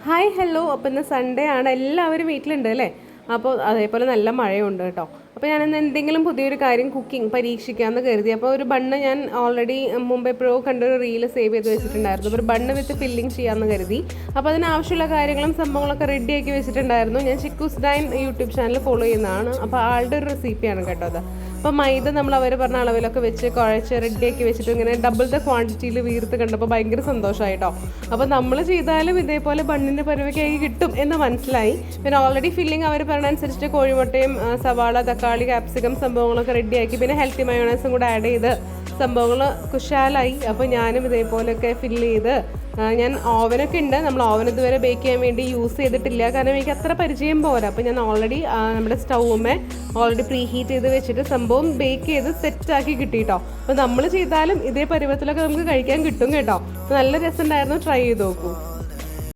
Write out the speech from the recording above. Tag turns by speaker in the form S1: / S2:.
S1: Hi hello. അപ്പോൾ ഇന്ന് Sunday ആണ്, എല്ലാവരും വീട്ടിലുണ്ട് അല്ലേ? അപ്പോൾ അതേപോലെ നല്ല മഴയുണ്ട് കേട്ടോ. അപ്പോൾ ഞാനിന്ന് എന്തെങ്കിലും പുതിയൊരു കാര്യം കുക്കിംഗ് പരീക്ഷിക്കാമെന്ന് കരുതി. അപ്പോൾ ഒരു ബണ്ണ് ഞാൻ ഓൾറെഡി മുമ്പ് എപ്പോഴോ കണ്ടൊരു റീല് സേവ് ചെയ്ത് വെച്ചിട്ടുണ്ടായിരുന്നു. ഒരു ബണ്ണ് വിത്ത് ഫില്ലിംഗ് ചെയ്യാമെന്ന് കരുതി. അപ്പോൾ അതിനാവശ്യമുള്ള കാര്യങ്ങളും സംഭവങ്ങളൊക്കെ റെഡിയാക്കി വെച്ചിട്ടുണ്ടായിരുന്നു. ഞാൻ Chikkus dine YouTube channel follow ചെയ്യുന്നതാണ്. അപ്പോൾ ആളുടെ ഒരു റെസിപ്പിയാണ് കേട്ടോ അത്. അപ്പോൾ മൈദ നമ്മൾ അവർ പറഞ്ഞ അളവിലൊക്കെ വെച്ച് കുഴച്ച് റെഡിയാക്കി വെച്ചിട്ട് ഇങ്ങനെ ഡബിൾ ദ ക്വാണ്ടിറ്റിയിൽ വീർത്ത് കണ്ടപ്പോൾ ഭയങ്കര സന്തോഷമായിട്ടോ. അപ്പോൾ നമ്മൾ ചെയ്താലും ഇതേപോലെ ബണ്ണിൻ്റെ പരുവയ്ക്കായി കിട്ടും എന്ന് മനസ്സിലായി. പിന്നെ ഓൾറെഡി ഫില്ലിംഗ് അവർ പറഞ്ഞ അനുസരിച്ചിട്ട് കോഴിമുട്ടയും സവാള, തക്കാളി, ക്യാപ്സിക്കം സംഭവങ്ങളൊക്കെ റെഡിയാക്കി പിന്നെ ഹെൽത്തി മയോണൈസും കൂടെ ആഡ് ചെയ്ത് സംഭവങ്ങൾ കുശാലായി. അപ്പോൾ ഞാനും ഇതേപോലെയൊക്കെ ഫില്ല് ചെയ്ത് ഞാൻ ഓവനൊക്കെ ഉണ്ട്. നമ്മൾ ഓവൻ ഇതുവരെ ബേക്ക് ചെയ്യാൻ വേണ്ടി യൂസ് ചെയ്തിട്ടില്ല, കാരണം എനിക്ക് അത്ര പരിചയം പോരാ. അപ്പോൾ ഞാൻ ഓൾറെഡി നമ്മുടെ സ്റ്റൗമേ ഓൾറെഡി പ്രീ ഹീറ്റ് ചെയ്ത് വെച്ചിട്ട് സംഭവം ബേക്ക് ചെയ്ത് സെറ്റാക്കി കിട്ടിയിട്ടോ. അപ്പോൾ നമ്മൾ ചെയ്താലും ഇതേ പരുവത്തിലൊക്കെ നമുക്ക് കഴിക്കാൻ കിട്ടും കേട്ടോ. നല്ല രസമുണ്ടായിരുന്നു, ട്രൈ ചെയ്ത് നോക്കൂ.